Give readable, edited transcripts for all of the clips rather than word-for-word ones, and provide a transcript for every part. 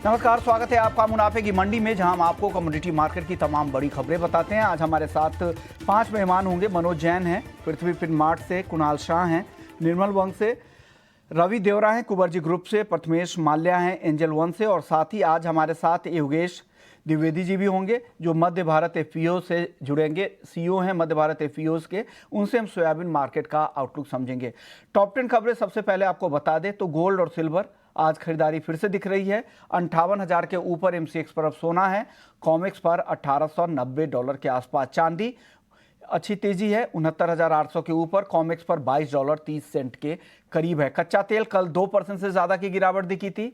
नमस्कार, स्वागत है आपका मुनाफे की मंडी में, जहां हम आपको कमोडिटी मार्केट की तमाम बड़ी खबरें बताते हैं। आज हमारे साथ 5 मेहमान होंगे। मनोज जैन हैं पृथ्वी फिनमार्ट से, कुणाल शाह हैं निर्मल वंग से, रवि देवरा हैं कुबरजी ग्रुप से, प्रथमेश माल्या हैं एंजल वन से, और साथ ही आज हमारे साथ योगेश द्विवेदी जी भी होंगे जो मध्य भारत एफपीओ से जुड़ेंगे, सीईओ हैं मध्य भारत एफपीओ के। उनसे हम सोयाबीन मार्केट का आउटलुक समझेंगे। टॉप 10 खबरें सबसे पहले आपको बता दें तो गोल्ड और सिल्वर आज खरीदारी फिर से दिख रही है। 58,000 के ऊपर एमसीएक्स पर अब सोना है। कॉमेक्स पर $1890 के आसपास। चांदी अच्छी तेजी है, 69,800 के ऊपर। कॉमेक्स पर $22.30 के करीब है। कच्चा तेल कल 2% से ज़्यादा की गिरावट दिखी थी,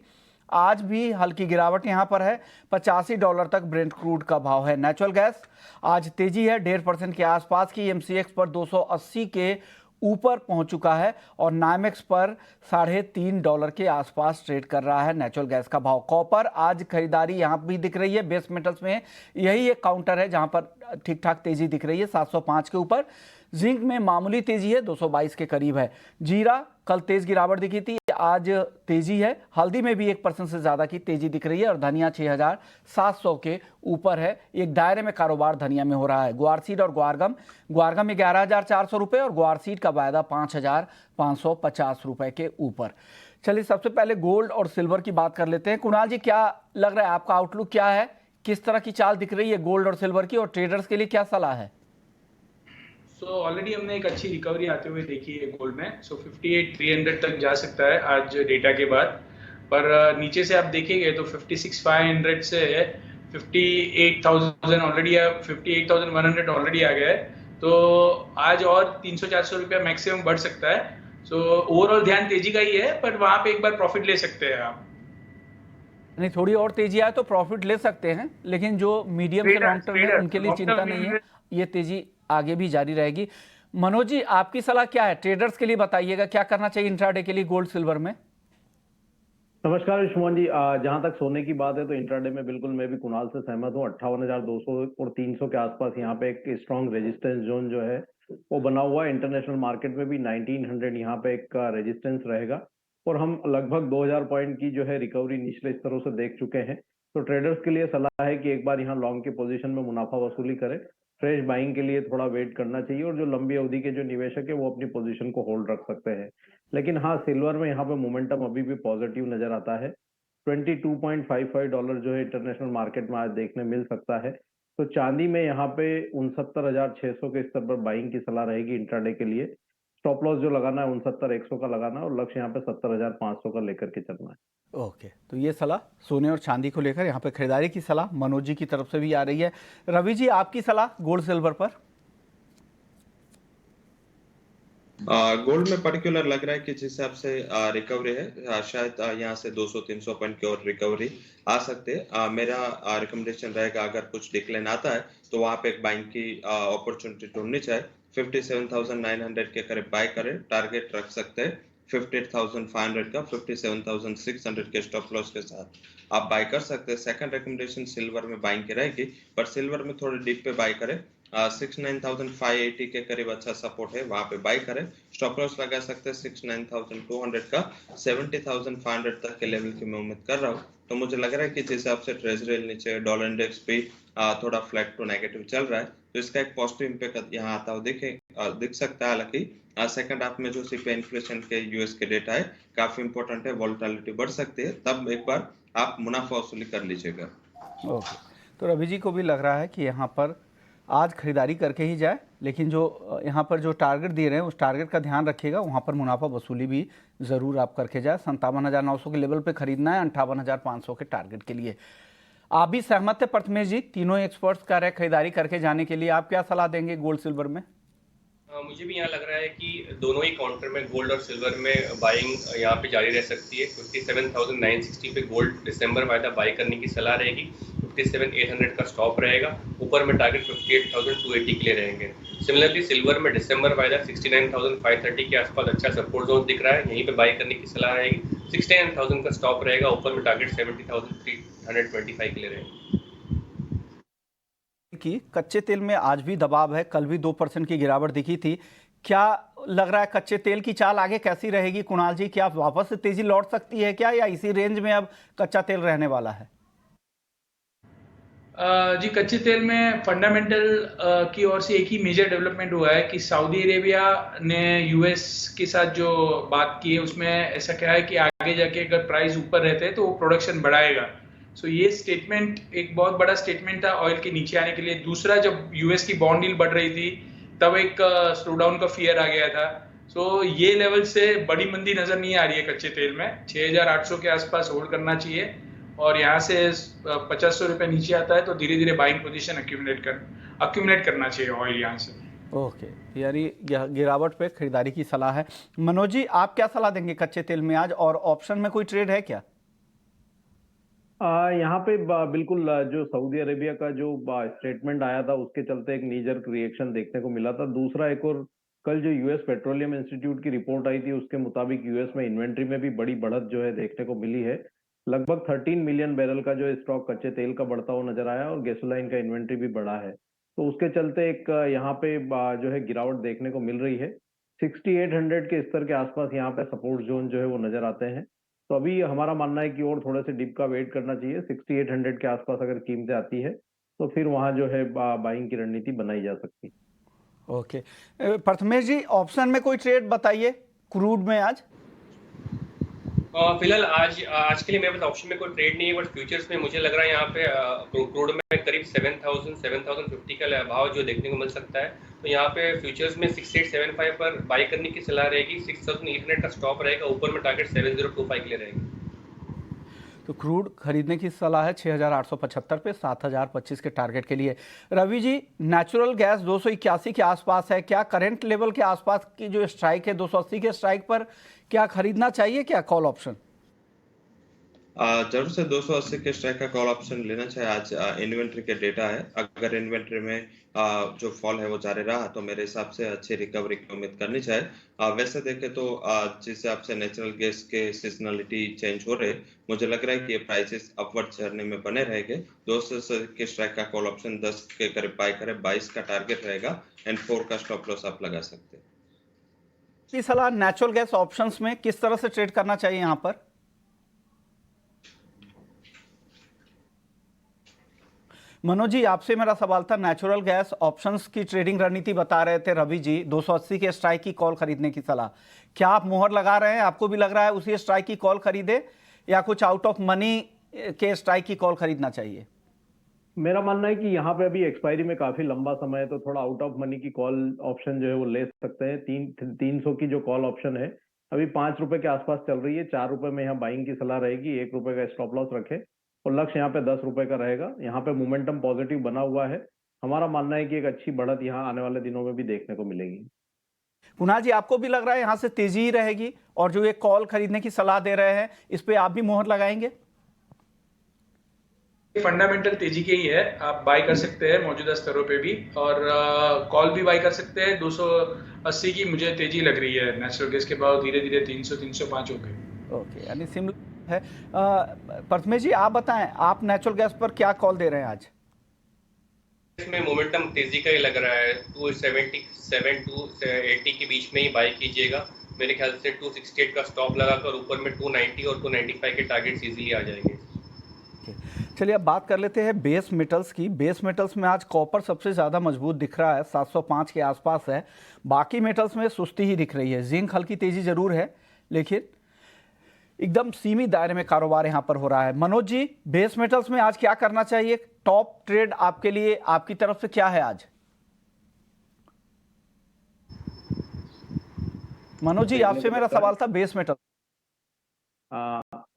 आज भी हल्की गिरावट यहाँ पर है। $85 तक ब्रेंट क्रूड का भाव है। नेचुरल गैस आज तेजी है, 1.5% के आसपास की। एमसीएक्स पर 280 के ऊपर पहुंच चुका है और नाइमेक्स पर $3.5 के आसपास ट्रेड कर रहा है नेचुरल गैस का भाव। कॉपर आज खरीदारी यहाँ भी दिख रही है। बेस मेटल्स में यही एक काउंटर है जहाँ पर ठीक ठाक तेजी दिख रही है, 705 के ऊपर। जिंक में मामूली तेजी है, 222 के करीब है। जीरा कल तेज गिरावट दिखी थी, आज तेजी है। हल्दी में भी 1% से ज्यादा की तेजी दिख रही है और धनिया 6,700 के ऊपर है। एक दायरे में कारोबार धनिया में हो रहा है। ग्वारसीड और ग्वारगम में 11,400 रुपए और ग्वारसीड का वायदा 5,550 रुपए के ऊपर। चलिए सबसे पहले गोल्ड और सिल्वर की बात कर लेते हैं। कुणाल जी, क्या लग रहा है, आपका आउटलुक क्या है, किस तरह की चाल दिख रही है गोल्ड और सिल्वर की, और ट्रेडर्स के लिए क्या सलाह है? ऑलरेडी हमने एक अच्छी रिकवरी आते हुए देखी है गोल्ड में। 58,300 तक जा सकता है आज डेटा के बाद, पर नीचे से आप देखेंगे तो 56,500 से 58,000 ऑलरेडी, 58,100 ऑलरेडी आ गया है। तो आज और 300-400 रुपया मैक्सिमम बढ़ सकता है। ओवरऑल ध्यान तेजी का ही है, पर वहां पे एक बार प्रॉफिट ले सकते हैं आप। नहीं, थोड़ी और तेजी आए तो प्रॉफिट ले सकते हैं, लेकिन जो मीडियम से लॉन्ग टर्म है उनके लिए चिंता नहीं है, ये तेजी आगे भी जारी रहेगी। मनोज जी, आपकी सलाह क्या है ट्रेडर्स के लिए, बताइएगा क्या करना चाहिए इंट्राडे के लिए गोल्ड सिल्वर में? नमस्कार विश्वमोहन जी, जहां तक सोने की बात है तो इंट्राडे में बिल्कुल मैं भी कुणाल से सहमत हूं। 58,200 और 300 के आसपास यहाँ पे एक स्ट्रॉन्ग रेजिस्टेंस जोन जो है वो बना हुआ है। इंटरनेशनल मार्केट में भी 1900 यहाँ पे एक रेजिस्टेंस रहेगा और हम लगभग 2000 पॉइंट की जो है रिकवरी निचले स्तरों से देख चुके हैं। तो ट्रेडर्स के लिए सलाह है कि एक बार यहाँ लॉन्ग की पोजीशन में मुनाफा वसूली करें। फ्रेश बाइंग के लिए थोड़ा वेट करना चाहिए और जो लंबी अवधि के जो निवेशक है वो अपनी पोजीशन को होल्ड रख सकते हैं। लेकिन हाँ, सिल्वर में यहाँ पे मोमेंटम अभी भी पॉजिटिव नजर आता है। $22.55 जो है इंटरनेशनल मार्केट में आज देखने मिल सकता है। तो चांदी में यहाँ पे 69,600 के स्तर पर बाइंग की सलाह रहेगी इंट्राडे के लिए। स्टॉप लॉस जो लगाना है 69,100 का लगाना है और लक्ष्य यहाँ पे 70,500 का लेकर के चलना है। ओके, तो ये सलाह सोने और चांदी को लेकर यहाँ पे खरीदारी की सलाह मनोज जी की तरफ से भी आ रही है। रवि जी, आपकी सलाह गोल्ड सिल्वर पर? गोल्ड में पर्टिकुलर लग रहा है कि जिस हिसाब से रिकवरी है, शायद यहाँ से 200-300 पॉइंट की और रिकवरी आ सकते हैं। मेरा रिकमेंडेशन रहेगा अगर कुछ डिक्लाइन आता है तो वहां पे एक बाइंग की अपॉर्चुनिटी ढूंढनी चाहिए। 57,900 के करीब बाय करें, टारगेट रख सकते हैं 58,500 का। 57,600 के स्टॉप लॉस के साथ आप बाय कर सकते हैं। सेकंड रिकमेंडेशन सिल्वर में बाइंग की रहेगी, पर सिल्वर में थोड़ी डीप पे बाय करें। 69,580 के करीब अच्छा सपोर्ट है, वहां पे बाय करें। स्टॉप लॉस लगा सकते हैं 69,200 का। 70,500 तक के लेवल की मैं उम्मीद कर रहा हूँ। तो मुझे लग रहा है कि जिस हिसाब से ट्रेजरी नीचे, डॉलर इंडेक्स भी थोड़ा फ्लैट टू नेगेटिव चल रहा है, तो इसका एक पॉजिटिव इंपैक्ट यहाँ आता हुआ दिख सकता है। हालांकि सेकंड हाफ में जो सीपीआई इन्फ्लेशन के यूएस के डेटा है काफी इंपॉर्टेंट है, वोलेटिलिटी बढ़ सकती है, तब एक बार आप मुनाफा वसूली कर लीजिएगा। ओके, तो रवि जी को भी लग रहा है कि यहाँ पर आज खरीदारी करके ही जाए, लेकिन जो यहाँ पर जो टारगेट दिए रहे हैं उस टारगेट का ध्यान रखिएगा, वहाँ पर मुनाफा वसूली भी ज़रूर आप करके जाए। 57,900 के लेवल पे खरीदना है 58,500 के टारगेट के लिए। आप भी सहमत थे प्रथमेश जी? तीनों एक्सपर्ट्स कह रहे हैं खरीदारी करके जाने के लिए, आप क्या सलाह देंगे गोल्ड सिल्वर में? मुझे भी यहाँ लग रहा है कि दोनों ही काउंटर में गोल्ड और सिल्वर में बाइंग यहाँ पे जारी रह सकती है। 57,960 पे गोल्ड दिसंबर वायदा बाई करने की सलाह रहेगी। 57,800 का स्टॉप रहेगा। ऊपर में टारगेट 58,280 के लिए रहेंगे। सिमिलरली सिल्वर में दिसंबर वायदा 69,530 के आसपास अच्छा सपोर्ट जोन दिख रहा है, यहीं पे बाई करने की सलाह रहेगी। 69,000 का स्टॉप रहेगा। ऊपर में टारगेट 70,325 के लिए रहेगा। कि कच्चे तेल में आज भी दबाव है, कल भी 2% की गिरावट दिखी थी। क्या लग रहा है कच्चे तेल की चाल आगे कैसी रहेगी कुणाल जी? क्या वापस से तेजी लौट सकती है क्या, या इसी रेंज में अब कच्चा तेल रहने वाला है? जी, कच्चे तेल में फंडामेंटल की ओर से एक ही मेजर डेवलपमेंट हुआ है कि सऊदी अरेबिया ने यूएस के साथ जो बात की है उसमें ऐसा क्या है कि आगे जाके अगर प्राइस ऊपर रहते हैं तो वो प्रोडक्शन बढ़ाएगा। सो ये स्टेटमेंट एक बहुत बड़ा स्टेटमेंट था ऑयल के नीचे आने के लिए। दूसरा, जब यूएस की बॉन्ड डील बढ़ रही थी तब एक स्लो डाउन का फियर आ गया था। सो ये लेवल से बड़ी मंदी नजर नहीं आ रही है कच्चे तेल में। 6800 के आसपास होल्ड करना चाहिए, और यहाँ से 2500 रुपए नीचे आता है तो धीरे धीरे बाइंग पोजीशन अक्यूमुलेट करना चाहिए ऑयल यहाँ से। ओके, यानी गिरावट पे खरीदारी की सलाह है। मनोज जी, आप क्या सलाह देंगे कच्चे तेल में आज, और ऑप्शन में कोई ट्रेड है क्या? यहाँ पे बिल्कुल जो सऊदी अरेबिया का जो स्टेटमेंट आया था उसके चलते एक नीजर रिएक्शन देखने को मिला था। दूसरा, एक और कल जो यूएस पेट्रोलियम इंस्टीट्यूट की रिपोर्ट आई थी उसके मुताबिक यूएस में इन्वेंट्री में भी बड़ी बढ़त जो है देखने को मिली है। लगभग 13 मिलियन बैरल का जो स्टॉक कच्चे तेल का बढ़ता हुआ नजर आया, और गैसोलाइन का इन्वेंट्री भी बढ़ा है। तो उसके चलते एक यहाँ पे जो है गिरावट देखने को मिल रही है। 6800 के स्तर के आसपास यहाँ पे सपोर्ट जोन जो है वो नजर आते हैं। तो अभी हमारा मानना है कि और थोड़े से डिप का वेट करना चाहिए। 6800 के आसपास अगर कीमतें आती है तो फिर वहां जो है बाइंग की रणनीति बनाई जा सकती है। ओके, प्रथमेश जी, ऑप्शन में कोई ट्रेड बताइए क्रूड में आज। फिलहाल आज के लिए मेरे पास ऑप्शन में कोई ट्रेड नहीं है, बट फ्यूचर्स में मुझे लग रहा है यहाँ पे क्रूड में करीब 7,050 का भाव जो देखने को मिल सकता है। तो यहाँ पे फ्यूचर्स में 6875 पर बाई करने की सलाह रहेगी। 6800 का स्टॉप रहेगा, ऊपर में टारगेट 7025 के लिए रहेगी। तो क्रूड खरीदने की सलाह है 6875 पे, 7025 के टारगेट के लिए। रवि जी, नेचुरल गैस 281 के आसपास है, क्या करंट लेवल के आसपास की जो स्ट्राइक है 280 के स्ट्राइक पर क्या खरीदना चाहिए क्या कॉल ऑप्शन? जरूर से 280 के स्ट्राइक का कॉल ऑप्शन लेना चाहिए। आज इन्वेंट्री के डेटा है, अगर इन्वेंट्री में जो फॉल है वो जारी रहा तो मेरे हिसाब से अच्छी रिकवरी की उम्मीद करनी चाहिए। वैसे देखें तो जिस हिसाब से नेचुरल गैस के सीजनलिटी चेंज हो रहे, मुझे लग रहा है कि ये प्राइसेस अपवर्ड जर्नी में बने रहेंगे। 280 के स्ट्राइक का कॉल ऑप्शन 10 के करीब बाय करें, 22 का टारगेट रहेगा एंड 4 का स्टॉप लॉस आप लगा सकते हैं। की सलाह नेचुरल गैस ऑप्शंस में किस तरह से ट्रेड करना चाहिए यहां पर? मनोज जी, आपसे मेरा सवाल था, नेचुरल गैस ऑप्शंस की ट्रेडिंग रणनीति बता रहे थे रवि जी, 280 के स्ट्राइक की कॉल खरीदने की सलाह। क्या आप मोहर लगा रहे हैं? आपको भी लग रहा है उसी स्ट्राइक की कॉल खरीदे, या कुछ आउट ऑफ मनी के स्ट्राइक की कॉल खरीदना चाहिए? मेरा मानना है कि यहाँ पे अभी एक्सपायरी में काफी लंबा समय है, तो थोड़ा आउट ऑफ मनी की कॉल ऑप्शन जो है वो ले सकते हैं। 300 की जो कॉल ऑप्शन है अभी 5 रुपए के आसपास चल रही है। 4 रुपए में यहाँ बाइंग की सलाह रहेगी। 1 रुपए का स्टॉप लॉस रखे, और लक्ष्य यहाँ पे 10 रुपए का रहेगा। यहाँ पे मोमेंटम पॉजिटिव बना हुआ है। हमारा मानना है कि एक अच्छी बढ़त यहाँ आने वाले दिनों में भी देखने को मिलेगी। कुणाल जी, आपको भी लग रहा है यहाँ से तेजी ही रहेगी, और जो ये कॉल खरीदने की सलाह दे रहे हैं इस पे आप भी मोहर लगाएंगे? फंडामेंटल तेजी के ही है, आप बाय कर सकते हैं मौजूदा स्तरों पे भी, और कॉल भी बाय कर सकते हैं। 280 की मुझे तेजी लग रही है। नेचुरल गैस के भाव धीरे धीरे 300 305 हो गए। ओके, यानी सिमिलर है। प्रथमेश जी, आप बताएं, आप नेचुरल गैस पर क्या कॉल दे रहे हैं आज? इसमें मोमेंटम तेजी का ही लग रहा है। 277 टू 80 के बीच में ही बाय कीजिएगा। मेरे ख्याल से 268 का स्टॉप लगाकर ऊपर में 290 और 295 के टारगेट इजीली आ जाएंगे। चलिए अब बात कर लेते हैं बेस मेटल्स की। बेस मेटल्स में आज कॉपर सबसे ज़्यादा मजबूत दिख रहा है, 705 के आसपास है। बाकी मेटल्स में सुस्ती ही दिख रही है। जिंक हल्की तेजी जरूर है, लेकिन एकदम सीमित दायरे में कारोबार यहां पर हो रहा है। मनोज जी, बेस मेटल्स में आज क्या करना चाहिए? टॉप ट्रेड आपके लिए आपकी तरफ से क्या है आज? मनोज जी, आपसे मेरा सवाल था बेस मेटल।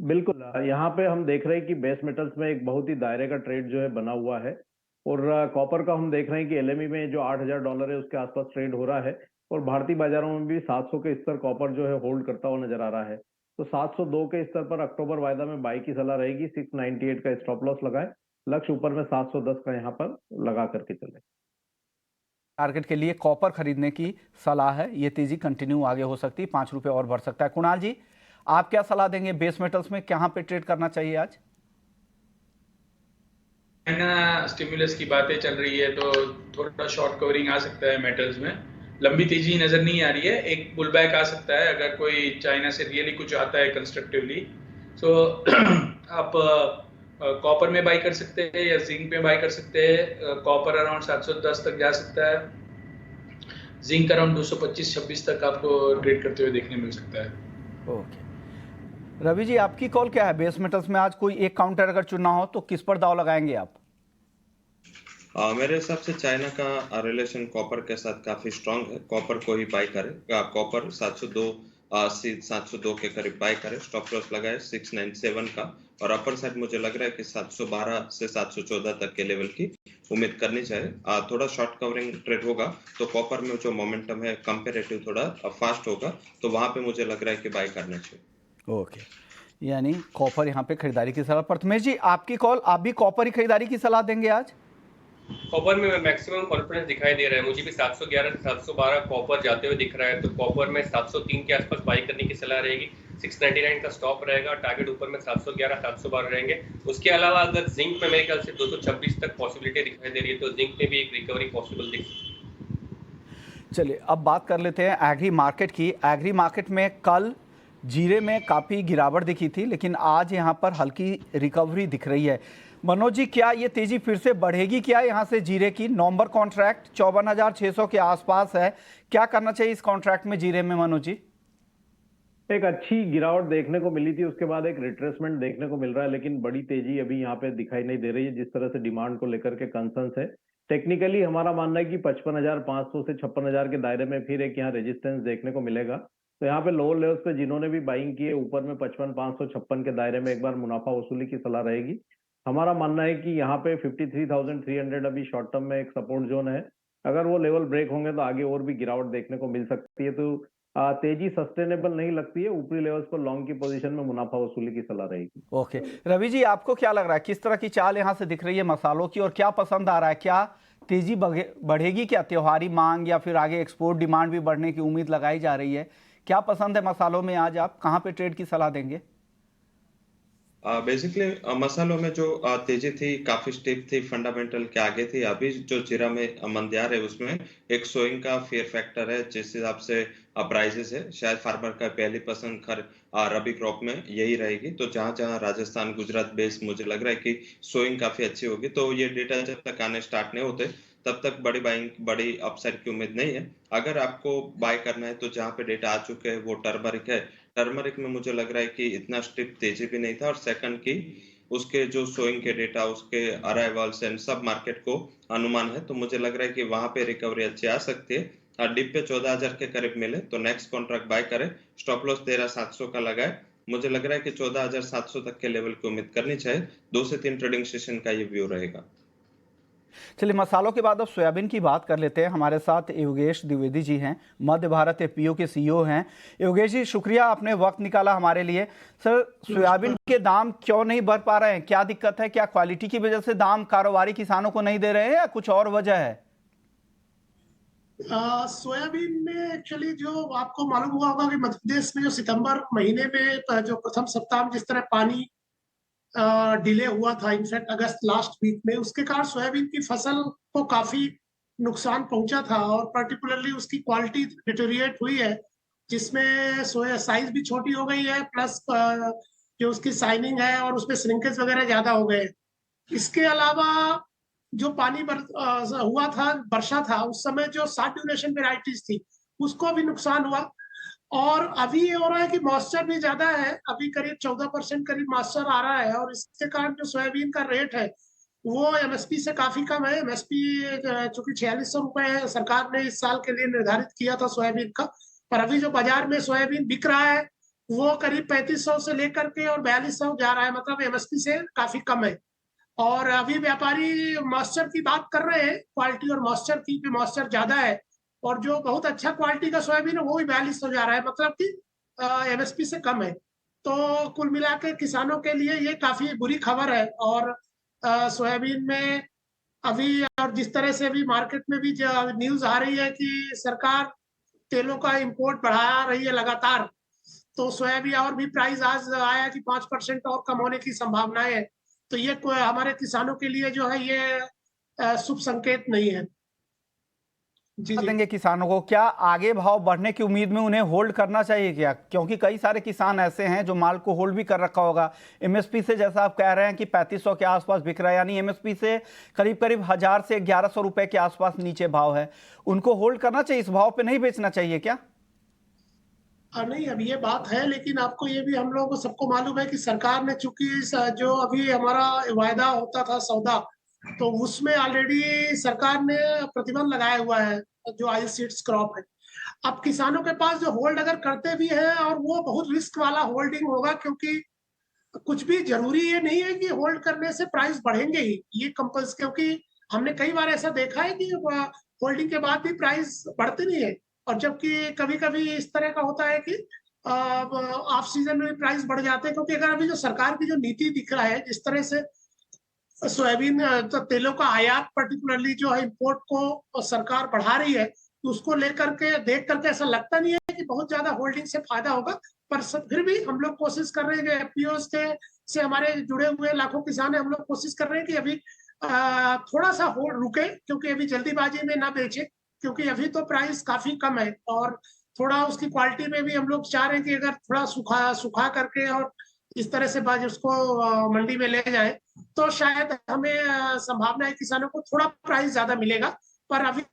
बिल्कुल, यहाँ पे हम देख रहे हैं कि बेस मेटल्स में एक बहुत ही दायरे का ट्रेड जो है बना हुआ है, और कॉपर का हम देख रहे हैं कि एलएमई में जो $8,000 है उसके आसपास ट्रेड हो रहा है, और भारतीय बाजारों में भी 700 के स्तर कॉपर जो है होल्ड करता हुआ नजर आ रहा है। तो 702 के स्तर पर अक्टूबर वायदा में बाई की सलाह रहेगी। 698 का स्टॉप लॉस लगाए, लक्ष्य ऊपर में 710 का यहाँ पर लगा करके चले। टारगेट के लिए कॉपर खरीदने की सलाह है। ये तेजी कंटिन्यू आगे हो सकती है, 5 रुपए और बढ़ सकता है। कुणाल जी, आप क्या सलाह देंगे? बेस मेटल्स में कहां पे ट्रेड करना चाहिए आज? चाइना स्टिमुलस की बातें चल रही है तो थोड़ा शॉर्ट कवरिंग आ सकता है मेटल्स में। लंबी तेजी नजर नहीं आ रही है। एक पुल बैक आ सकता है अगर कोई चाइना से रियली कुछ आता है कंस्ट्रक्टिवली। सो आप कॉपर में बाई कर सकते हैं या जिंक में बाई कर सकते हैं। कॉपर अराउंड 710 तक जा सकता है, जिंक अराउंड 225-26 तक आपको ट्रेड करते हुए देखने मिल सकता है। ओके रवि जी, आपकी कॉल क्या है? बेस मेटल्स में आज कोई एक काउंटर अगर चुनना हो तो किस पर दाव लगाएंगे आप? मेरे हिसाब से चाइना का रिलेशन कॉपर के साथ काफी स्ट्रांग है। कॉपर को ही बाय करे। कॉपर 702 के करीब बाय करे। स्टॉप लॉस लगाए 697 का, और अपर साइड मुझे लग रहा है कि 712 से 714 तक के लेवल की उम्मीद करनी चाहिए। थोड़ा शॉर्ट कवरिंग ट्रेड होगा तो कॉपर में जो मोमेंटम है कंपेरेटिव थोड़ा फास्ट होगा, तो वहां पे मुझे लग रहा है कि बाय करना चाहिए। ओके, यानी कॉपर यहाँ पे खरीदारी की सलाह। प्रथमेश जी, आपकी कॉल, आप भी कॉपर ही खरीदारी की सलाह देंगे आज? कॉपर में मैक्सिमम कॉन्फिडेंस दिखाई दे रहा है। मुझे भी 711 से 712 कॉपर जाते हुए दिख रहा है, तो कॉपर में 703 के आसपास बाई करने की सलाह रहेगी। 699 का स्टॉप रहेगा, टारगेट ऊपर में 711 712 रहेंगे। उसके अलावा अगर जिंक में मेरे ख्याल से 226 तक पॉसिबिलिटी दिखाई दे रही है, तो जिंक में भी एक रिकवरी पॉसिबल दिख सकती है। चलिए अब बात कर लेते हैं एग्री मार्केट की। एग्री मार्केट में कल जीरे में काफ़ी गिरावट दिखी थी, लेकिन आज यहाँ पर हल्की रिकवरी दिख रही है। मनोज जी, क्या ये तेजी फिर से बढ़ेगी क्या यहाँ से? जीरे की नवंबर कॉन्ट्रैक्ट 54,600 के आसपास है, क्या करना चाहिए इस कॉन्ट्रैक्ट में जीरे में मनोज जी? एक अच्छी गिरावट देखने को मिली थी, उसके बाद एक रिट्रेसमेंट देखने को मिल रहा है, लेकिन बड़ी तेजी अभी यहाँ पे दिखाई नहीं दे रही है जिस तरह से डिमांड को लेकर के कंसर्न्स है। टेक्निकली हमारा मानना है कि 55,500 से 56,000 के दायरे में फिर एक यहाँ रेजिस्टेंस देखने को मिलेगा। तो यहाँ पे लोअर लेवल्स पे जिन्होंने भी बाइंग की है, ऊपर में 55,556 के दायरे में एक बार मुनाफा वसूली की सलाह रहेगी। हमारा मानना है कि यहाँ पे 53,300 अभी शॉर्ट टर्म में एक सपोर्ट जोन है। अगर वो लेवल ब्रेक होंगे तो आगे और भी गिरावट देखने को मिल सकती है। तो तेजी सस्टेनेबल नहीं लगती है। ऊपरी लेवल्स पर लॉन्ग की पोजीशन में मुनाफा वसूली की सलाह रहेगी। ओके रवि जी, आपको क्या लग रहा है, किस तरह की चाल यहाँ से दिख रही है मसालों की, और क्या पसंद आ रहा है? क्या तेजी बढ़ेगी क्या? त्योहारी मांग या फिर आगे एक्सपोर्ट डिमांड भी बढ़ने की उम्मीद लगाई जा रही है। क्या पसंद है मसालों में? आज आप कहाँ पे ट्रेड की सलाह देंगे? बेसिकली मसालों में जो तेजी थी काफी स्टीप थी, फंडामेंटल के आगे थी। अभी जो जीरा में मंदियार है उसमें एक सोइंग का फेयर फैक्टर है, जिस हिसाब से प्राइसेस है। शायद फार्मर का पहली पसंद रबी क्रॉप में यही रहेगी। तो जहां जहां राजस्थान गुजरात बेस मुझे लग रहा है कि सोइंग काफी अच्छी होगी। तो ये डेटा जब तक आने स्टार्ट नहीं होते तब तक बड़ी बाइंग, बड़ी अपसाइड की उम्मीद नहीं है। अगर आपको बाय करना है तो जहां पे डेटा आ चुके हैं वो टर्मरिक है। टर्मरिक में मुझे लग रहा है कि इतना स्टिप तेजी भी नहीं था, और सेकंड की उसके जो सोइंग के डेटा, उसके अराइवल्स एंड सब मार्केट को अनुमान है, तो मुझे लग रहा है कि वहां पे रिकवरी अच्छी आ सकती है। डिप पे 14,000 के करीब मिले तो नेक्स्ट कॉन्ट्रैक्ट बाय करे। स्टॉप लॉस 13,700 का लगाए। मुझे लग रहा है कि 14,700 तक के लेवल की उम्मीद करनी चाहिए। 2 से 3 ट्रेडिंग सेशन का ये व्यू रहेगा। चलिए मसालों के बाद अब सोयाबीन की बात कर लेते हैं। हमारे साथ योगेश द्विवेदी जी हैं, मध्य भारत एपीओ के सीईओ हैं। योगेश जी, शुक्रिया आपने वक्त निकाला हमारे लिए। सर, सोयाबीन के दाम क्यों नहीं बढ़ पा रहे हैं? क्या दिक्कत है? क्या क्वालिटी की वजह से दाम कारोबारी किसानों को नहीं दे रहे हैं या कुछ और वजह है? सोयाबीन में एक्चुअली जो आपको मालूम हुआ होगा कि मध्य प्रदेश में जो सितंबर महीने में जो प्रथम सप्ताह में जिस तरह पानी डिले हुआ था, इनफैक्ट अगस्त लास्ट वीक में, उसके कारण सोयाबीन की फसल को काफी नुकसान पहुंचा था, और पर्टिकुलरली उसकी क्वालिटी डिटेरिएट हुई है, जिसमें सोया साइज भी छोटी हो गई है, प्लस जो उसकी साइनिंग है और उसमें श्रिंकेज वगैरह ज्यादा हो गए। इसके अलावा जो पानी हुआ था, वर्षा था, उस समय जो शॉर्ट ड्यूरेशन वेराइटीज थी उसको भी नुकसान हुआ। और अभी ये हो रहा है कि मॉइस्चर भी ज्यादा है, अभी करीब 14% करीब मॉइस्चर आ रहा है, और इसके कारण जो सोयाबीन का रेट है वो एमएसपी से काफी कम है। एमएसपी चूंकि 4600 रुपए है, सरकार ने इस साल के लिए निर्धारित किया था सोयाबीन का, पर अभी जो बाजार में सोयाबीन बिक रहा है वो करीब 3500 से लेकर के और 4200 जा रहा है, मतलब एमएसपी से काफी कम है। और अभी व्यापारी मॉइस्चर की बात कर रहे हैं, क्वालिटी और मॉइस्चर की, मॉइस्चर ज्यादा है, और जो बहुत अच्छा क्वालिटी का सोयाबीन है वो भी 4200 जा रहा है, मतलब कि एमएसपी से कम है। तो कुल मिला के किसानों के लिए ये काफी बुरी खबर है। और सोयाबीन में अभी, और जिस तरह से अभी मार्केट में भी जो न्यूज आ रही है कि सरकार तेलों का इंपोर्ट बढ़ा रही है लगातार, तो सोयाबीन और भी प्राइस आज आया कि 5% और कम होने की संभावनाएं है। तो ये हमारे किसानों के लिए जो है ये शुभ संकेत नहीं है। जी जी। देंगे किसानों को? क्या आगे भाव बढ़ने की उम्मीद में उन्हें होल्ड करना चाहिए क्या? क्योंकि कई सारे किसान ऐसे हैं जो माल को होल्ड भी कर रखा होगा। एमएसपी से जैसा आप कह रहे हैं कि 3500 के आसपास बिक रहा है, यानी एमएसपी से करीब करीब 1000 से 1100 रुपए के आसपास नीचे भाव है, उनको होल्ड करना चाहिए, इस भाव पे नहीं बेचना चाहिए क्या? नहीं, अब ये बात है, लेकिन आपको ये भी हम लोगों को सबको मालूम है कि सरकार ने चूंकि जो अभी हमारा वायदा होता था सौदा, तो उसमें ऑलरेडी सरकार ने प्रतिबंध लगाया हुआ है जो ऑयल सीड्स क्रॉप है। अब किसानों के पास जो होल्ड अगर करते भी हैं, और वो बहुत रिस्क वाला होल्डिंग होगा, क्योंकि कुछ भी जरूरी ये नहीं है कि होल्ड करने से प्राइस बढ़ेंगे ही, ये कंपल्स, क्योंकि हमने कई बार ऐसा देखा है कि होल्डिंग के बाद भी प्राइस बढ़ते नहीं है, और जबकि कभी कभी इस तरह का होता है कि ऑफ सीजन में प्राइस बढ़ जाते हैं, क्योंकि अगर अभी जो सरकार की जो नीति दिख रहा है, जिस तरह से सोयाबीन तो तेलों का आयात पर्टिकुलरली जो है इंपोर्ट को सरकार बढ़ा रही है, तो उसको लेकर के देख करके ऐसा लगता नहीं है कि बहुत ज्यादा होल्डिंग से फायदा होगा। पर फिर भी हम लोग कोशिश कर रहे हैं कि एफपीओ के से हमारे जुड़े हुए लाखों किसान हैं, हम लोग कोशिश कर रहे हैं कि अभी थोड़ा सा होल्ड रुके, क्योंकि अभी जल्दीबाजी में ना बेचे, क्योंकि अभी तो प्राइस काफी कम है, और थोड़ा उसकी क्वालिटी में भी हम लोग चाह रहे हैं कि अगर थोड़ा सुखा करके और इस तरह से बाज उसको मंडी में ले जाए, तो शायद हमें संभावना है किसानों को थोड़ा प्राइस ज्यादा मिलेगा। पर अभी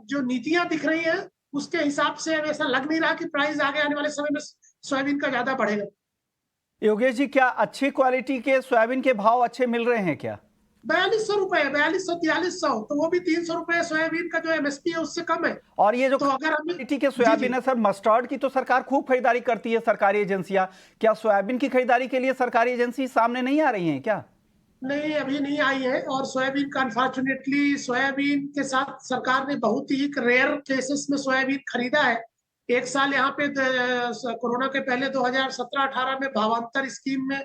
जो नीतियां दिख रही हैं, उसके हिसाब से अब ऐसा लग नहीं रहा कि प्राइस आगे आने वाले समय में सोयाबीन का ज्यादा बढ़ेगा। योगेश जी, क्या अच्छी क्वालिटी के सोयाबीन के भाव अच्छे मिल रहे हैं क्या? 4200 रुपए, 4200 4300, तो वो भी 300 रुपए सोयाबीन का जो एमएसपी है उससे कम है। और ये जो तो अगर हम क्वालिटी के सोयाबीन है सर, मस्टर्ड की तो सरकार खूब खरीदारी करती है, सरकारी एजेंसियां, क्या सोयाबीन की खरीदारी के लिए सरकारी एजेंसी सामने नहीं आ रही हैं क्या? नहीं, अभी नहीं आई है, और सोयाबीन का अनफॉर्चुनेटली सोयाबीन के साथ सरकार ने बहुत ही रेयर केसेस में सोयाबीन खरीदा है। एक साल यहाँ पे कोरोना के पहले 2017-18 में भावांतर स्कीम में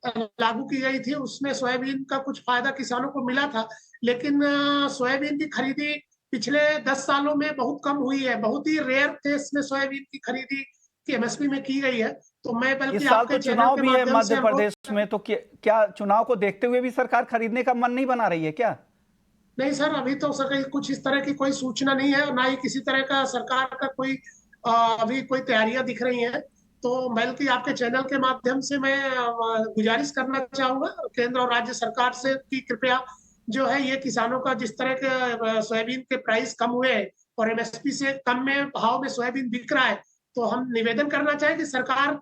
लागू की गई थी, उसमें सोयाबीन का कुछ फायदा किसानों को मिला था, लेकिन सोयाबीन की खरीदी पिछले 10 सालों में बहुत कम हुई है। बहुत ही रेयर केस में सोयाबीन की खरीदी की एमएसपी में की गई है। तो मैं इस बल्कि साल आपके तो चैनल चुनाव के भी है माध्यम से मध्य प्रदेश में, तो क्या चुनाव को देखते हुए भी सरकार खरीदने का मन नहीं बना रही है क्या? नहीं सर, अभी तो सर कुछ इस तरह की कोई सूचना नहीं है, ना ही किसी तरह का सरकार का कोई अभी कोई तैयारियां दिख रही हैं। तो बल्कि आपके चैनल के माध्यम से मैं गुजारिश करना चाहूंगा केंद्र और राज्य सरकार से कि कृपया जो है ये किसानों का जिस तरह के सोयाबीन के प्राइस कम हुए हैं और एमएसपी से कम में भाव में सोयाबीन बिक रहा है, तो हम निवेदन करना चाहें कि सरकार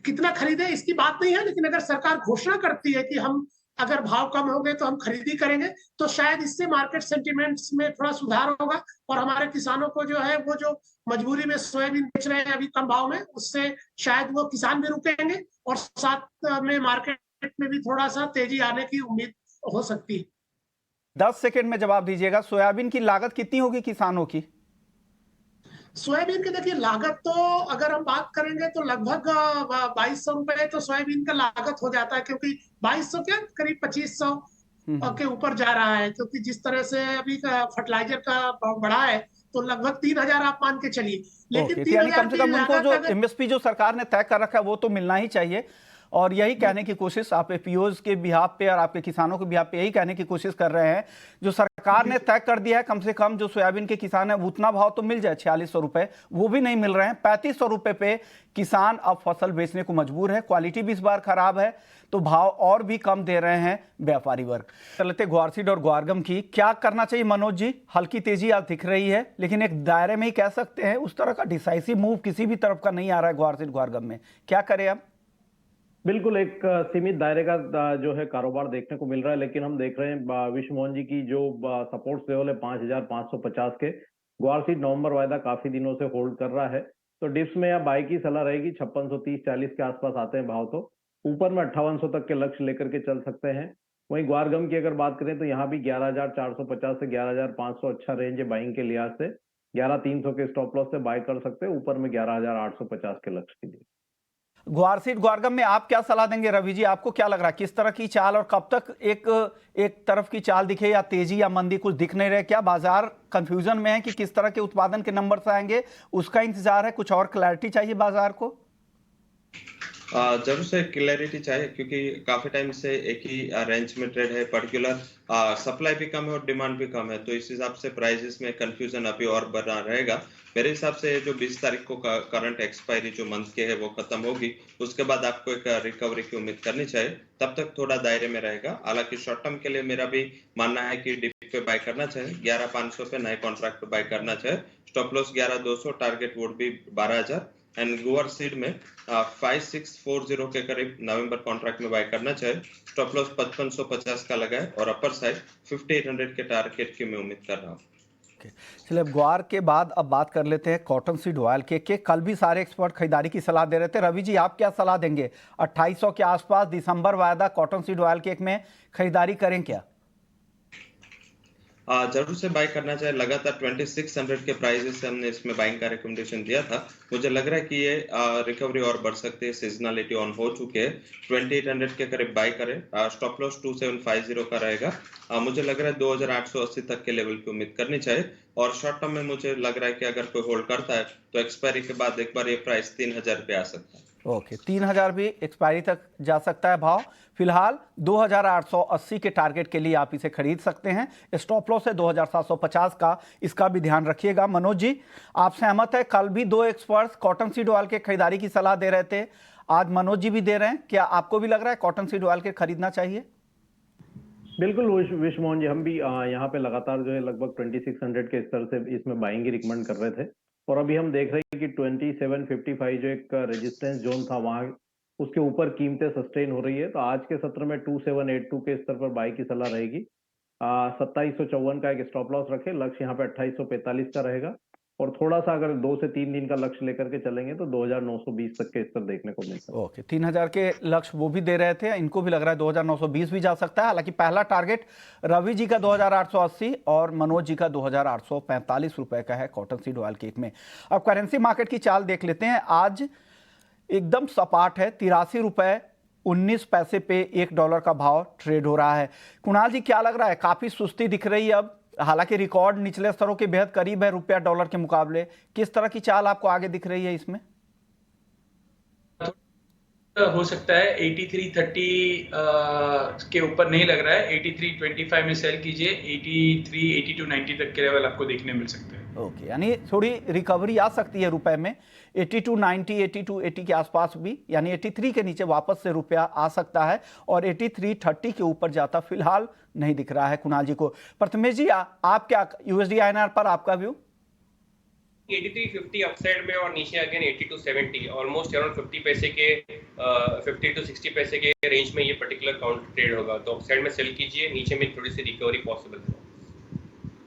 कितना खरीदे इसकी बात नहीं है, लेकिन अगर सरकार घोषणा करती है कि हम अगर भाव कम होंगे तो हम खरीदी करेंगे, तो शायद इससे मार्केट सेंटिमेंट्स में थोड़ा सुधार होगा, और हमारे किसानों को जो है वो जो मजबूरी में सोयाबीन बेच रहे हैं अभी कम भाव में, उससे शायद वो किसान भी रुकेंगे, और साथ में मार्केट में भी थोड़ा सा तेजी आने की उम्मीद हो सकती है। 10 सेकंड में जवाब दीजिएगा, सोयाबीन की लागत कितनी होगी किसानों की? सोयाबीन की देखिए लागत तो अगर हम बात करेंगे तो लगभग 2200 रुपए तो सोयाबीन का लागत हो जाता है, क्योंकि 2200 क्या करीब 2500 के ऊपर जा रहा है, क्योंकि जिस तरह से अभी फर्टिलाइजर का भाव बढ़ा है, तो लगभग 3000 आप मान के चलिए। लेकिन यानी कम से कम उनको जो लागत एमएसपी जो सरकार ने तय कर रखा है वो तो मिलना ही चाहिए, और यही कहने की कोशिश आप एपीओज के बिहाफ पे और आपके किसानों के बिहाफ पे यही कहने की कोशिश कर रहे हैं, जो सरकार ने तय कर दिया है कम से कम जो सोयाबीन के किसान है उतना भाव तो मिल जाए, 4600 रुपए, वो भी नहीं मिल रहे हैं। 3500 रुपए पे किसान अब फसल बेचने को मजबूर है, क्वालिटी भी इस बार खराब है, तो भाव और भी कम दे रहे हैं व्यापारी वर्ग। चलते ग्वारसीड और ग्वारगम की क्या करना चाहिए मनोज जी? हल्की तेजी आज दिख रही है, लेकिन एक दायरे में ही कह सकते हैं, उस तरह का डिसाइसिव मूव किसी भी तरफ का नहीं आ रहा है ग्वारसीड ग्वारगम में, क्या करें अब? बिल्कुल एक सीमित दायरे का जो है कारोबार देखने को मिल रहा है, लेकिन हम देख रहे हैं विश्व मोहन जी की जो सपोर्ट लेवल है 5550 के, ग्वारसीड नवंबर वायदा काफी दिनों से होल्ड कर रहा है, तो डिप्स में या बाई की सलाह रहेगी। 5630-40 के आसपास आते हैं भाव, तो ऊपर में 5800 तक के लक्ष्य लेकर के चल सकते हैं। वहीं ग्वारगम की अगर बात करें तो यहाँ भी 11450 से 11500 अच्छा रेंज है बाइंग के लिहाज से, 11300 के स्टॉप लॉस से बाय कर सकते हैं, ऊपर में 11850 के लक्ष्य के लिए। ग्वारसीड ग्वारगम में आप क्या सलाह देंगे रवि जी? आपको क्या लग रहा है किस तरह की चाल, और कब तक एक तरफ की चाल दिखे, या तेजी या मंदी कुछ दिख नहीं रहे? क्या बाजार कंफ्यूजन में है कि किस तरह के उत्पादन के नंबर से आएंगे, उसका इंतजार है? कुछ और क्लैरिटी चाहिए बाजार को? जरूर से क्लैरिटी चाहिए क्योंकि काफी टाइम से एक ही रेंज में ट्रेड है। पर्टिकुलर सप्लाई भी कम है और डिमांड भी कम है, तो इस हिसाब से प्राइसेस में कंफ्यूजन अभी और बना रहेगा। मेरे हिसाब से जो 20 तारीख को करंट एक्सपायरी जो मंथ के है वो खत्म होगी, उसके बाद आपको एक रिकवरी की उम्मीद करनी चाहिए। तब तक थोड़ा दायरे में रहेगा। हालांकि शॉर्ट टर्म के लिए मेरा भी मानना है कि डिप पे बाय करना चाहिए, 11,500 पे नए कॉन्ट्रैक्ट पे बाय करना चाहिए। स्टॉप लॉस 11,200, टारगेट वुड भी 12,000 एंड गुअर सीड में 5640 के करीब नवंबर कॉन्ट्रैक्ट में बाय करना चाहिए। स्टॉप लॉस 5550 का लगा है और अपर साइड 5800 के टारगेट की मैं उम्मीद कर रहा हूँ। चलिए, अब ग्वार के बाद अब बात कर लेते हैं कॉटन सीड ऑयल के कल भी सारे एक्सपर्ट खरीदारी की सलाह दे रहे थे। रवि जी, आप क्या सलाह देंगे? 2800 के आसपास दिसंबर वायदा कॉटन सीड ऑयल केक में खरीदारी करें क्या? जरूर से बाय करना चाहिए। लगातार 2600 के प्राइसेस से हमने इसमें बाइंग का रिकमेंडेशन दिया था। मुझे लग रहा है कि ये रिकवरी और बढ़ सकती है। सीजनलिटी ऑन हो चुके हैं। 2800 के करीब बाय करें। स्टॉप लॉस 2750 का रहेगा। मुझे लग रहा है 2880 तक के लेवल की उम्मीद करनी चाहिए। और शॉर्ट टर्म में मुझे लग रहा है कि अगर कोई होल्ड करता है तो एक्सपायरी के बाद एक बार ये प्राइस 3000 पे आ सकता है। ओके, 3000 भी एक्सपायरी तक जा सकता है भाव। फिलहाल 2880 के टारगेट के लिए आप इसे खरीद सकते हैं। स्टॉप लॉस है 2750 का, इसका भी ध्यान रखिएगा। मनोज जी, आप सहमत है? कल भी दो एक्सपर्ट्स कॉटन सीड ऑयल के खरीदारी की सलाह दे रहे थे, आज मनोज जी भी दे रहे हैं। क्या आपको भी लग रहा है कॉटन सीड ऑयल के खरीदना चाहिए? बिल्कुल विश मोहन जी, हम भी यहाँ पे लगातार जो है लगभग 2600 के स्तर से इसमें बाइंग ही रिकमेंड कर रहे थे। और अभी हम देख रहे हैं कि 2755 जो एक रेजिस्टेंस जोन था, वहां उसके ऊपर कीमतें सस्टेन हो रही है। तो आज के सत्र में 2782 के स्तर पर बाई की सलाह रहेगी। 2754 का एक स्टॉप लॉस रखे। लक्ष्य यहाँ पे 2845 का रहेगा। और थोड़ा सा अगर 2 से 3 दिन का लक्ष्य लेकर के चलेंगे तो 2920 तक के स्तर देखने को मिल सकता है। ओके, 3000 के लक्ष्य वो भी दे रहे थे, इनको भी लग रहा है 2920 भी जा सकता है। हालांकि पहला टारगेट रवि जी का 2880 और मनोज जी का 2845 रुपए का है कॉटन सीड ऑयल केक में। अब करेंसी मार्केट की चाल देख लेते हैं। आज एकदम सपाट है, 83 रुपए 19 पैसे पे $1 का भाव ट्रेड हो रहा है। कुणाल जी, क्या लग रहा है? काफी सुस्ती दिख रही है अब, हालांकि रिकॉर्ड निचले स्तरों के बेहद करीब है रुपया डॉलर के मुकाबले। किस तरह की चाल आपको आगे दिख रही है इसमें? हो सकता है 8330 के ऊपर नहीं लग रहा है। 8325 में सेल कीजिए। 8290 तक के लेवल आपको देखने मिल सकते हैं। ओके, यानी थोड़ी रिकवरी आ सकती है रुपए में। 8290, 8280 के आसपास भी, यानी 83 के नीचे वापस से रुपया आ सकता है और 8330 के ऊपर जाता फिलहाल नहीं दिख रहा है कुणाल जी को। प्रथमेश जी, आप क्या USD INR पर आपका व्यू? 8350 अपसाइड में और नीचे अगेन 8270, ऑलमोस्ट अराउंड 50 पैसे के 50 to 60 पैसे के रेंज में ये पर्टिकुलर काउंटर ट्रेड होगा। तो अपसाइड में सेल कीजिए, नीचे में थोड़ी सी रिकवरी पॉसिबल है।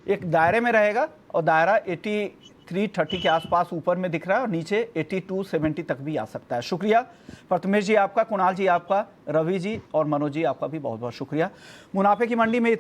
एक दायरे में रहेगा और दायरा 8330 के आसपास ऊपर में दिख रहा है और नीचे 8270 तक भी आ सकता है। शुक्रिया प्रथमेश जी आपका, कुणाल जी आपका, रवि जी और मनोज जी आपका भी बहुत बहुत शुक्रिया। मुनाफे की मंडी में